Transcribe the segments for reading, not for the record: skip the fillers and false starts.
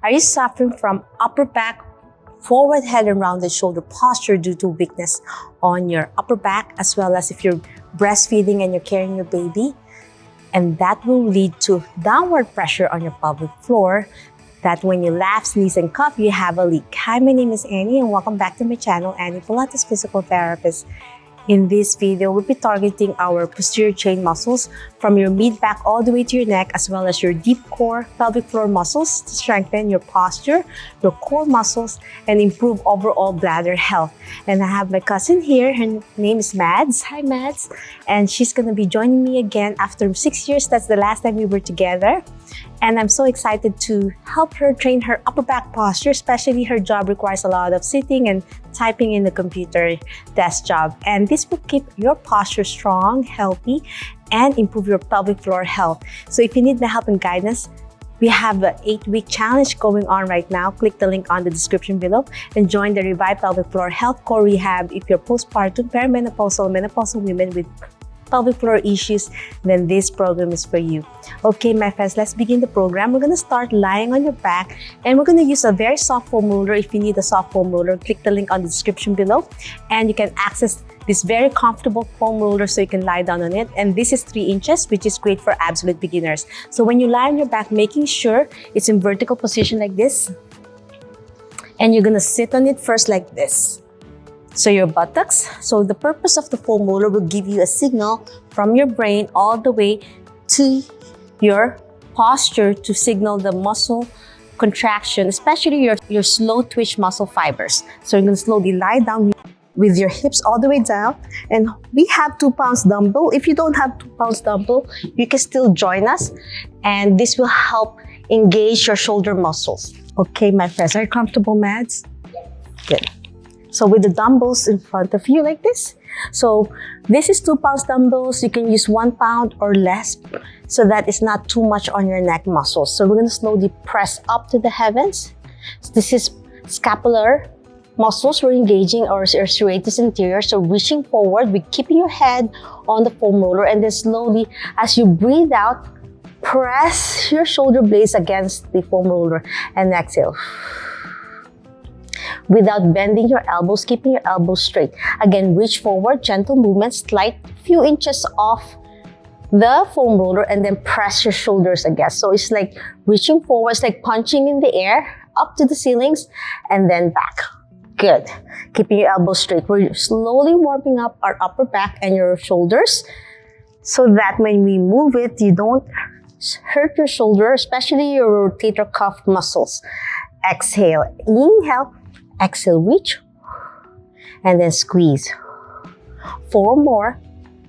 Are you suffering from upper back, forward head and rounded shoulder posture due to weakness on your upper back, as well as if you're breastfeeding and you're carrying your baby? And that will lead to downward pressure on your pelvic floor, that when you laugh, sneeze, and cough, you have a leak. Hi, my name is Annie and welcome back to my channel, Annie Pilates Physical Therapist. In this video, we'll be targeting our posterior chain muscles from your mid-back all the way to your neck, as well as your deep core pelvic floor muscles to strengthen your posture, your core muscles, and improve overall bladder health. And I have my cousin here. Her name is Mads. Hi, Mads. And she's going to be joining me again after 6 years. That's the last time we were together. And I'm so excited to help her train her upper back posture, especially her job requires a lot of sitting and typing in the computer desk job. And this will keep your posture strong, healthy, and improve your pelvic floor health. So if you need my help and guidance, we have an 8-week challenge going on right now. Click the link on the description below and join the Revive Pelvic Floor Health Core Rehab if you're postpartum, perimenopausal, menopausal women with pelvic floor issues, then this program is for you. Okay, my friends, let's begin the program. We're gonna start lying on your back and we're gonna use a very soft foam roller. If you need a soft foam roller, click the link on the description below and you can access this very comfortable foam roller so you can lie down on it. And this is 3 inches, which is great for absolute beginners. So when you lie on your back, making sure it's in vertical position like this, and you're gonna sit on it first like this. So your buttocks. So the purpose of the foam roller will give you a signal from your brain all the way to your posture to signal the muscle contraction, especially your slow twitch muscle fibers. So you're going to slowly lie down with your hips all the way down. And we have 2 pounds dumbbell. If you don't have 2 pounds dumbbell, you can still join us. And this will help engage your shoulder muscles. Okay, my friends, are you comfortable, Mads? Good. So with the dumbbells in front of you like this. So this is 2 pounds dumbbells. You can use 1 pound or less so that it's not too much on your neck muscles. So we're going to slowly press up to the heavens. So this is scapular muscles we're engaging, or serratus anterior. So reaching forward, we're keeping your head on the foam roller, and then slowly as you breathe out, press your shoulder blades against the foam roller and exhale. Without bending your elbows, keeping your elbows straight. Again, reach forward, gentle movements, slight few inches off the foam roller, and then press your shoulders again. So it's like reaching forward, it's like punching in the air, up to the ceilings, and then back. Good. Keeping your elbows straight. We're slowly warming up our upper back and your shoulders so that when we move it, you don't hurt your shoulder, especially your rotator cuff muscles. Exhale. Inhale. Exhale, reach, and then squeeze. 4 more.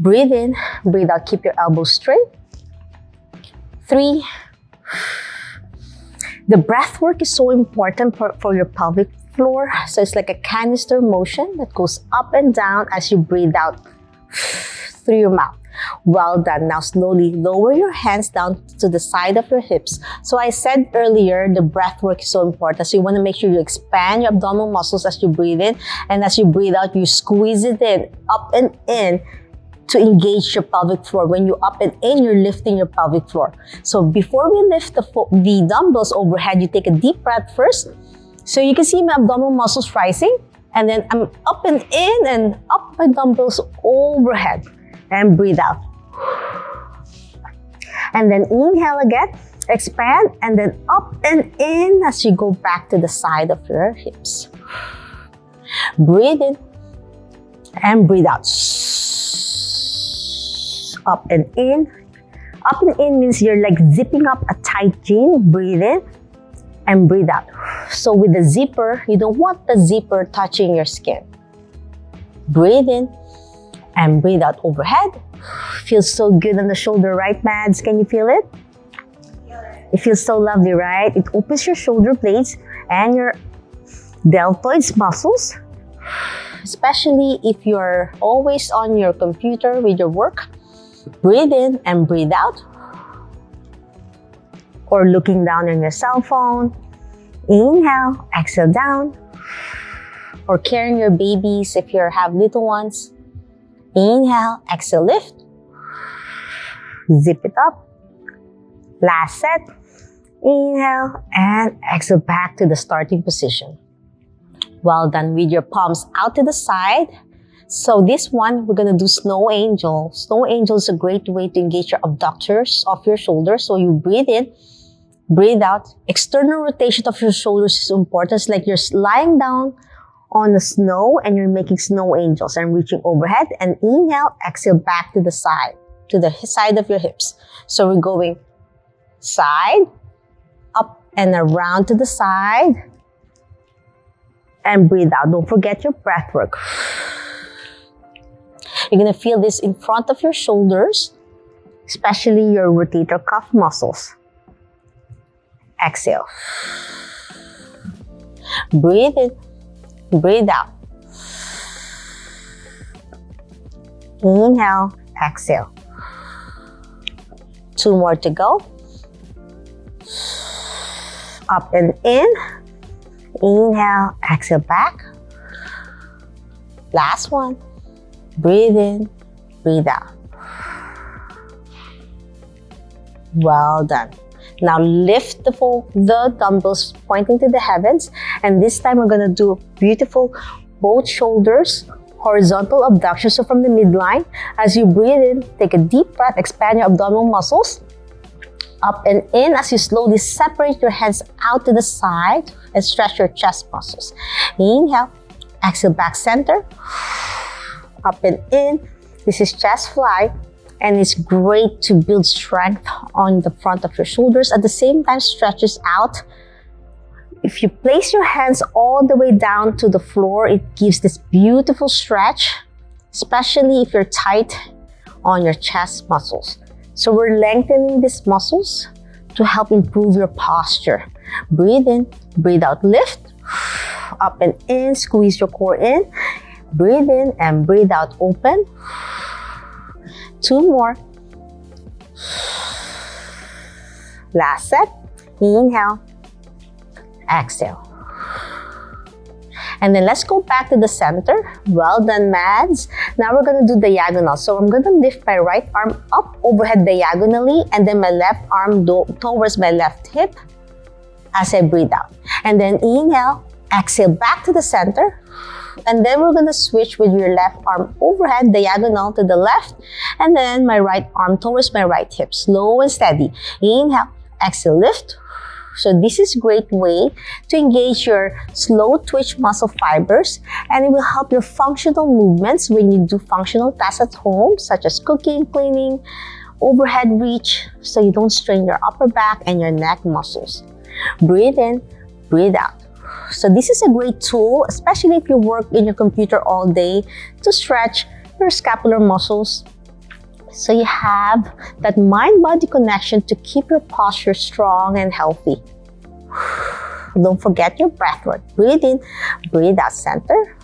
Breathe in, breathe out, keep your elbows straight. 3. The breath work is so important for your pelvic floor. So it's like a canister motion that goes up and down as you breathe out through your mouth. Well done. Now slowly lower your hands down to the side of your hips. So I said earlier, the breath work is so important. So you want to make sure you expand your abdominal muscles as you breathe in, and as you breathe out, you squeeze it in, up and in to engage your pelvic floor. When you up and in, you're lifting your pelvic floor. So before we lift the dumbbells overhead, you take a deep breath first. So you can see my abdominal muscles rising, and then I'm up and in and up my dumbbells overhead. And breathe out. And then inhale again, expand, and then up and in as you go back to the side of your hips. Breathe in and breathe out. Up and in. Up and in means you're like zipping up a tight jean. Breathe in and breathe out. So with the zipper, you don't want the zipper touching your skin. Breathe in and breathe out overhead. Feels so good on the shoulder, right, Mads? Can you feel it? It feels so lovely, right? It opens your shoulder blades and your deltoids muscles, especially if you're always on your computer with your work. Breathe in and breathe out. Or looking down on your cell phone. Inhale, exhale down. Or carrying your babies if you have little ones. Inhale, exhale, lift. Zip it up. Last set. Inhale and exhale back to the starting position. Well done with your palms out to the side. So this one, we're going to do snow angel. Snow angel is a great way to engage your abductors of your shoulders. So you breathe in, breathe out. External rotation of your shoulders is important. It's like you're lying down on the snow and you're making snow angels and reaching overhead. And inhale, exhale back to the side of your hips. So we're going side, up and around to the side. And breathe out. Don't forget your breath work. You're going to feel this in front of your shoulders, especially your rotator cuff muscles. Exhale. Breathe in, breathe out. Inhale, exhale. 2 more to go. Up and in. Inhale, exhale back. Last one. Breathe in, breathe out. Well done. Now lift the dumbbells pointing to the heavens. And this time we're going to do beautiful both shoulders, horizontal abduction. So from the midline, as you breathe in, take a deep breath, expand your abdominal muscles. Up and in as you slowly separate your hands out to the side and stretch your chest muscles. Inhale, exhale back center. Up and in. This is chest fly, and it's great to build strength on the front of your shoulders. At the same time, stretches out. If you place your hands all the way down to the floor, it gives this beautiful stretch, especially if you're tight on your chest muscles. So we're lengthening these muscles to help improve your posture. Breathe in, breathe out, lift. Up and in, squeeze your core in. Breathe in and breathe out, open. 2 more. Last set. Inhale, exhale. And then let's go back to the center. Well done, Mads. Now we're going to do diagonal. So I'm going to lift my right arm up overhead diagonally and then my left arm towards my left hip as I breathe out. And then inhale, exhale back to the center. And then we're going to switch with your left arm overhead, diagonal to the left. And then my right arm towards my right hip. Slow and steady. Inhale, exhale, lift. So this is a great way to engage your slow twitch muscle fibers, and it will help your functional movements when you do functional tasks at home, such as cooking, cleaning, overhead reach, so you don't strain your upper back and your neck muscles. Breathe in, breathe out. So this is a great tool, especially if you work in your computer all day, to stretch your scapular muscles. So you have that mind-body connection to keep your posture strong and healthy. Don't forget your breath work. Breathe in, breathe out, center,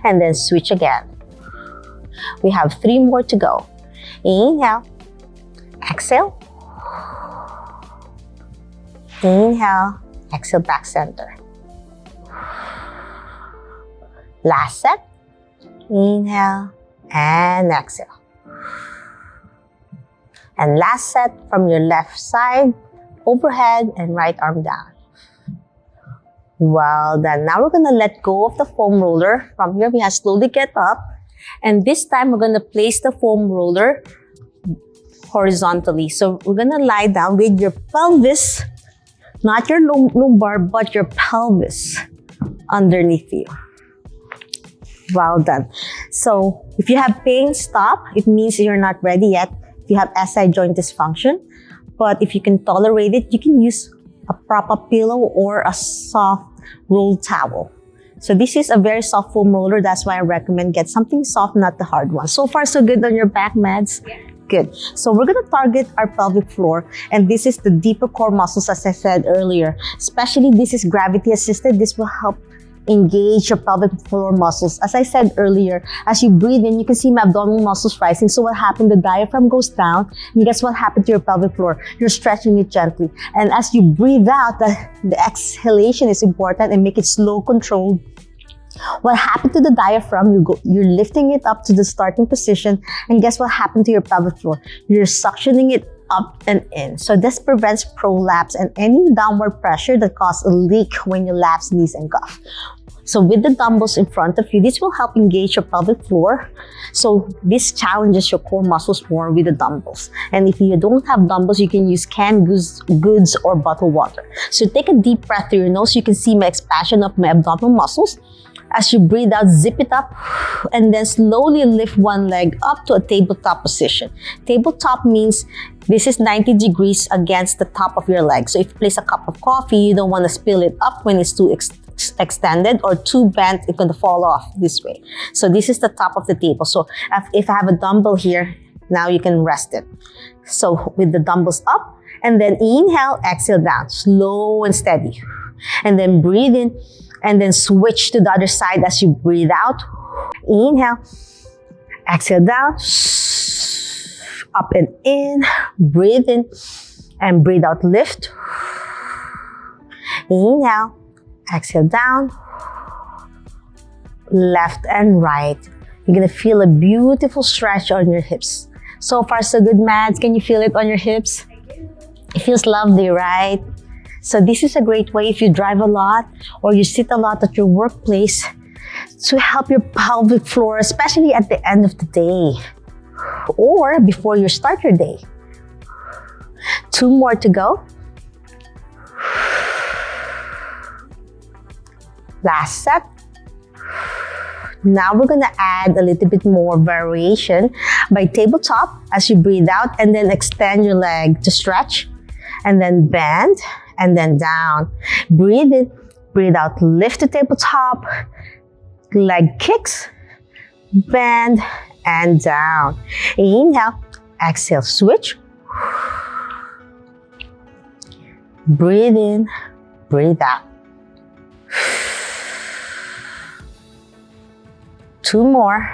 and then switch again. We have 3 more to go. Inhale, exhale. Inhale, exhale, back center. Last set. Inhale and exhale. And last set from your left side, overhead and right arm down. Well done. Now we're gonna let go of the foam roller. From here, we have slowly get up. And this time, we're gonna place the foam roller horizontally. So we're gonna lie down with your pelvis, not your lumbar, but your pelvis underneath you. Well done. So if you have pain, stop. It means you're not ready yet. If you have SI joint dysfunction, but if you can tolerate it, you can use a proper pillow or a soft rolled towel. So this is a very soft foam roller. That's why I recommend get something soft, not the hard one. So far, so good on your back, Mads? Yeah. Good. So we're going to target our pelvic floor, and this is the deeper core muscles, as I said earlier. Especially this is gravity assisted. This will help engage your pelvic floor muscles. As I said earlier, as you breathe in, you can see my abdominal muscles rising. So what happened? The diaphragm goes down, and guess what happened to your pelvic floor? You're stretching it gently. And as you breathe out, the exhalation is important, and make it slow, controlled. What happened to the diaphragm? You're lifting it up to the starting position, and guess what happened to your pelvic floor? You're suctioning it up and in. So this prevents prolapse and any downward pressure that causes a leak when you lap, sneeze, and cough. So with the dumbbells in front of you, this will help engage your pelvic floor. So this challenges your core muscles more with the dumbbells. And if you don't have dumbbells, you can use canned goods or bottled water. So take a deep breath through your nose. You can see my expansion of my abdominal muscles. As you breathe out, zip it up and then slowly lift one leg up to a tabletop position. Tabletop means this is 90 degrees against the top of your leg. So if you place a cup of coffee, you don't want to spill it up when it's too extended or too bent, it's going to fall off this way. So this is the top of the table. So if I have a dumbbell here, now you can rest it. So with the dumbbells up and then inhale, exhale down, slow and steady. And then breathe in and then switch to the other side as you breathe out. Inhale, exhale down, up and in, breathe in and breathe out, lift. Inhale, exhale down, left and right. You're gonna feel a beautiful stretch on your hips. So far, so good, Mads. Can you feel it on your hips? It feels lovely, right? So this is a great way if you drive a lot or you sit a lot at your workplace to help your pelvic floor, especially at the end of the day or before you start your day. 2 more to go. Last set. Now we're gonna add a little bit more variation by tabletop as you breathe out and then extend your leg to stretch and then bend and then down. Breathe in, breathe out, lift to tabletop, leg kicks, bend and down. Inhale, exhale, switch. Breathe in, breathe out. 2 more.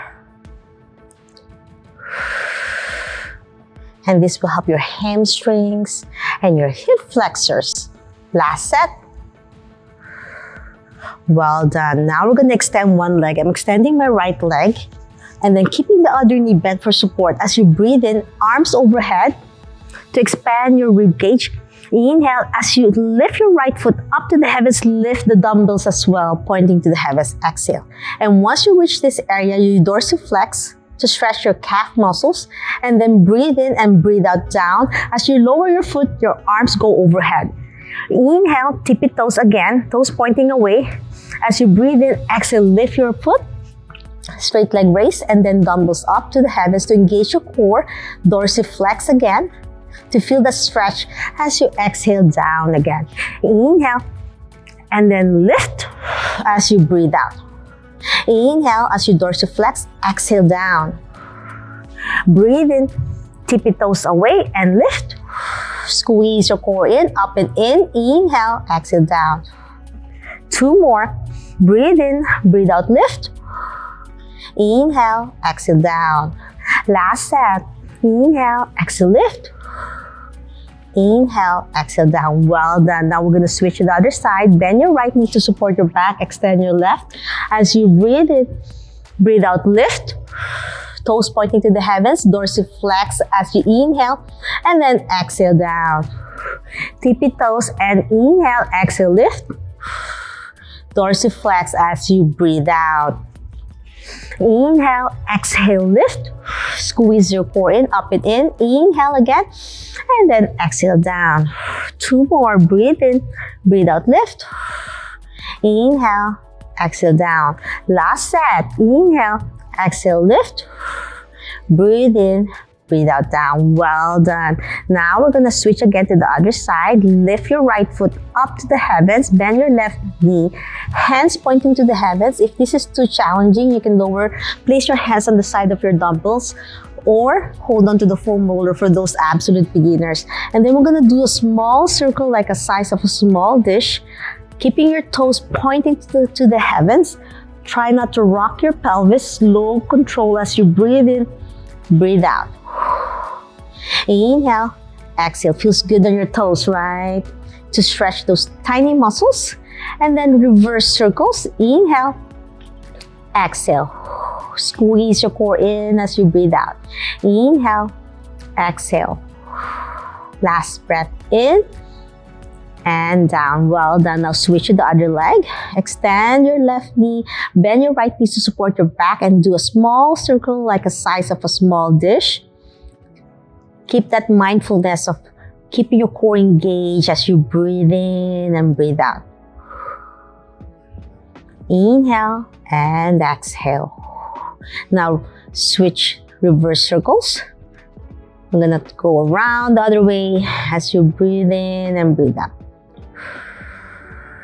And this will help your hamstrings and your hip flexors. Last set. Well done. Now we're gonna extend one leg. I'm extending my right leg and then keeping the other knee bent for support. As you breathe in, arms overhead to expand your rib cage. Inhale, as you lift your right foot up to the heavens, lift the dumbbells as well, pointing to the heavens. Exhale. And once you reach this area, you dorsiflex to stretch your calf muscles and then breathe in and breathe out down. As you lower your foot, your arms go overhead. Inhale, tippy toes again, toes pointing away. As you breathe in, exhale, lift your foot, straight leg raise, and then dumbbells up to the heavens to engage your core. Dorsiflex again to feel the stretch as you exhale down again. Inhale, and then lift as you breathe out. Inhale as you dorsiflex, exhale down. Breathe in, tippy toes away and lift. Squeeze your core in, up and in. Inhale, exhale down. 2 more. Breathe in, breathe out, lift. Inhale, exhale down. Last set. Inhale, exhale, lift. Inhale, exhale down. Well done. Now we're gonna switch to the other side. Bend your right knee to support your back. Extend your left. As you breathe in, breathe out, lift. Toes pointing to the heavens. Dorsiflex as you inhale. And then exhale down. Tippy toes and inhale, exhale, lift. Dorsiflex as you breathe out. Inhale, exhale, lift. Squeeze your core in, up and in. Inhale again, and then exhale down. 2 more. Breathe in, breathe out, lift. Inhale, exhale down. Last set. Inhale, exhale, lift. Breathe in, breathe out, down. Well done. Now we're gonna switch again to the other side. Lift your right foot up to the heavens. Bend your left knee. Hands pointing to the heavens. If this is too challenging, you can place your hands on the side of your dumbbells or hold on to the foam roller for those absolute beginners. And then we're gonna do a small circle like a size of a small dish, keeping your toes pointing to the heavens. Try not to rock your pelvis. Slow control as you breathe in, breathe out. Inhale, exhale. Feels good on your toes, right? To stretch those tiny muscles. And then reverse circles. Inhale, exhale. Squeeze your core in as you breathe out. Inhale, exhale. Last breath in and down. Well done. Now switch to the other leg. Extend your left knee, bend your right knee to support your back, and do a small circle like the size of a small dish. Keep that mindfulness of keeping your core engaged as you breathe in and breathe out. Inhale and exhale. Now switch reverse circles. I'm gonna go around the other way as you breathe in and breathe out.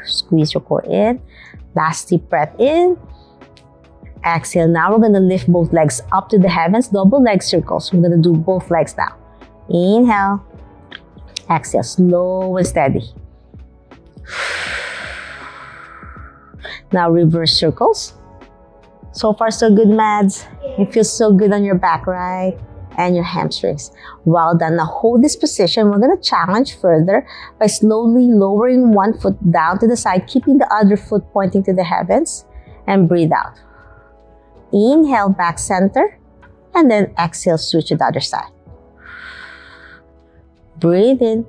Squeeze your core in. Last deep breath in. Exhale. Now we're gonna lift both legs up to the heavens, double leg circles. We're gonna do both legs now. Inhale. Exhale. Slow and steady. Now reverse circles. So far so good, Mads. It feels so good on your back, right? And your hamstrings. Well done. Now hold this position. We're gonna challenge further by slowly lowering one foot down to the side, keeping the other foot pointing to the heavens, and breathe out. Inhale, back center, and then exhale, switch to the other side. Breathe in,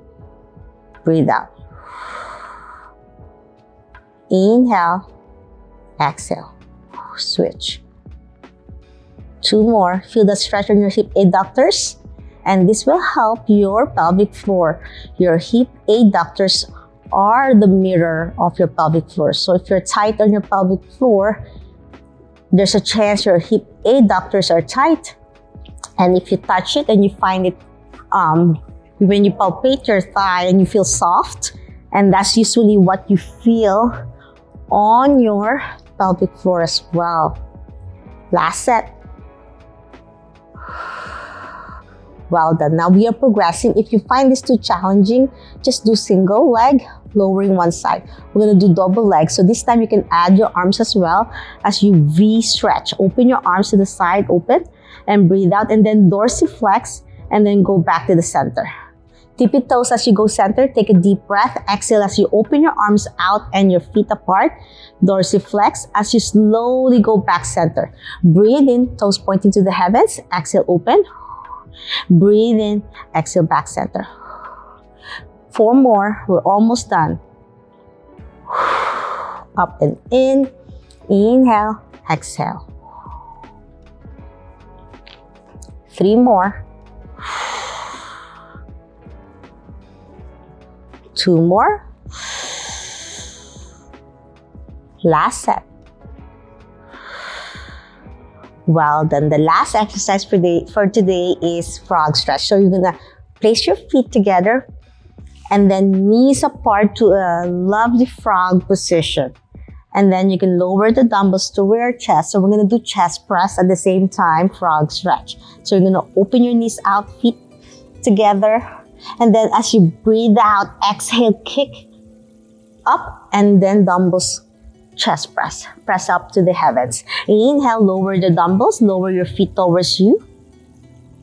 breathe out. Inhale, exhale, switch. 2 more. Feel the stretch on your hip adductors, and this will help your pelvic floor. Your hip adductors are the mirror of your pelvic floor. So if you're tight on your pelvic floor, there's a chance your hip adductors are tight. And if you touch it and you find it, when you palpate your thigh and you feel soft, and that's usually what you feel on your pelvic floor as well. Last set. Well done. Now we are progressing. If you find this too challenging, just do single leg, lowering one side. We're gonna do double leg. So this time you can add your arms as well as you V stretch. Open your arms to the side, open, and breathe out, and then dorsiflex, and then go back to the center. Tippy toes as you go center. Take a deep breath. Exhale as you open your arms out and your feet apart. Dorsiflex as you slowly go back center. Breathe in, toes pointing to the heavens. Exhale, open. Breathe in, exhale, back center. 4 more. We're almost done. Up and in. Inhale, exhale. 3 more. 2 more. Last set. Well done. The last exercise for today is frog stretch. So you're gonna place your feet together and then knees apart to a lovely frog position. And then you can lower the dumbbells to your chest. So we're gonna do chest press at the same time, frog stretch. So you're gonna open your knees out, feet together. And then as you breathe out, exhale, kick up, and then dumbbells, chest press. Press up to the heavens. Inhale, lower the dumbbells, lower your feet towards you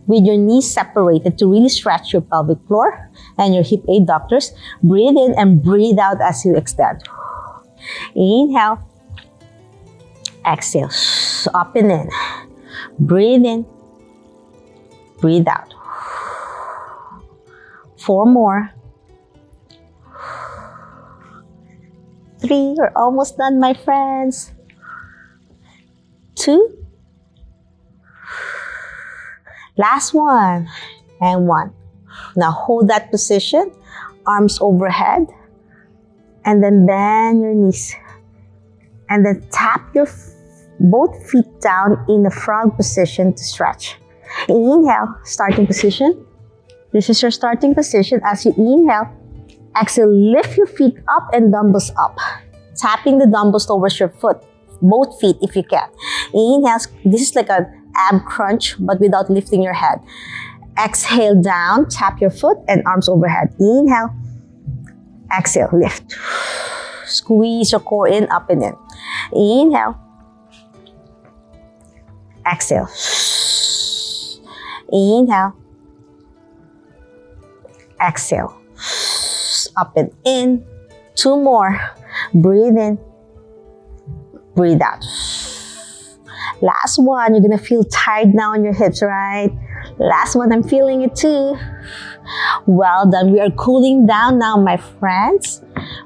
with your knees separated to really stretch your pelvic floor and your hip adductors. Breathe in and breathe out as you extend. Inhale, exhale, up and in. Breathe in, breathe out. 4 more. 3, we're almost done, my friends. 2. Last one. And 1. Now hold that position, arms overhead, and then bend your knees. And then tap your both feet down in the frog position to stretch. Inhale, starting position. This is your starting position. As you inhale, exhale, lift your feet up and dumbbells up. Tapping the dumbbells towards your foot, both feet if you can. Inhale, this is like an ab crunch, but without lifting your head. Exhale down, tap your foot and arms overhead. Inhale, exhale, lift. Squeeze your core in, up and in. Inhale, exhale. Inhale, exhale. Up and in. 2 more. Breathe in. Breathe out. Last one. You're gonna feel tight now on your hips, right? Last one. I'm feeling it too. Well done. We are cooling down now, my friends.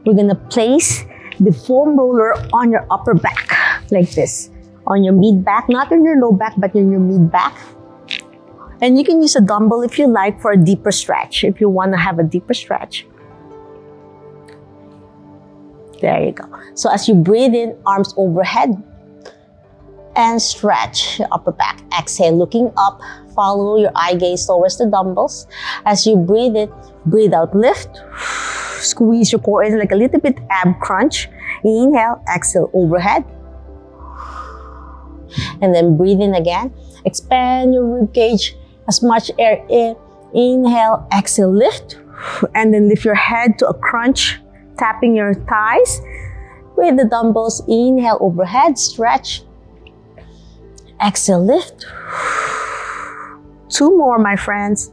We're gonna place the foam roller on your upper back, like this. On your mid back, not on your low back, but on your mid back. And you can use a dumbbell if you like for a deeper stretch, if you wanna have a deeper stretch. There you go. So as you breathe in, arms overhead, and stretch your upper back. Exhale, looking up, follow your eye gaze towards the dumbbells. As you breathe in, breathe out, lift. Squeeze your core in like a little bit ab crunch. Inhale, exhale, overhead. And then breathe in again. Expand your rib cage, as much air in. Inhale, exhale, lift. And then lift your head to a crunch, tapping your thighs with the dumbbells. Inhale, overhead, stretch. Exhale, lift. 2 more, my friends.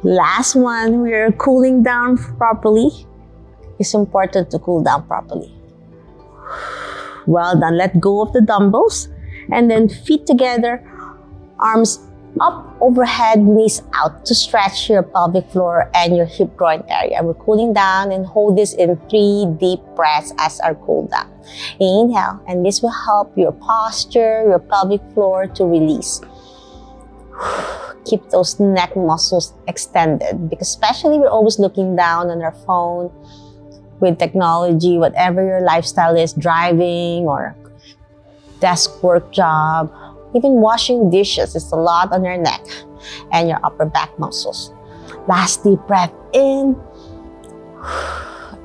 Last one, we're cooling down properly. It's important to cool down properly. Well done. Let go of the dumbbells and then feet together, arms up overhead, knees out to stretch your pelvic floor and your hip groin area. We're cooling down and hold this in 3 deep breaths as our cool down. Inhale, and this will help your posture, your pelvic floor to release. Keep those neck muscles extended because especially we're always looking down on our phone with technology, whatever your lifestyle is, driving or desk work job, even washing dishes. It's a lot on your neck and your upper back muscles. Last deep breath in.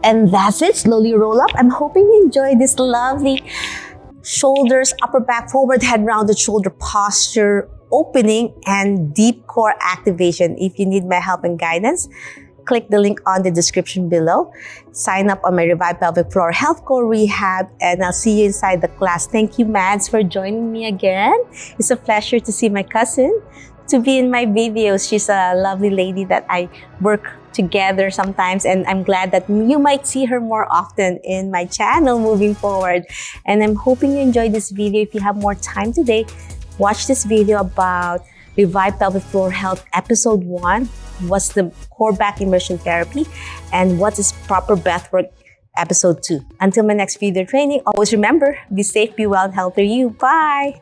And that's it. Slowly roll up. I'm hoping you enjoy this lovely shoulders, upper back, forward head, rounded shoulder posture, opening, and deep core activation. If you need my help and guidance, click the link on the description below. Sign up on my Revive Pelvic Floor Health Core Rehab, and I'll see you inside the class. Thank you, Mads, for joining me again. It's a pleasure to see my cousin, to be in my videos. She's a lovely lady that I work together sometimes, and I'm glad that you might see her more often in my channel moving forward. And I'm hoping you enjoyed this video. If you have more time today, watch this video about Revive Pelvic Floor Health Episode 1. What's the core back immersion therapy? And what is proper breathwork Episode 2. Until my next video training, always remember, be safe, be well, and healthy you. Bye!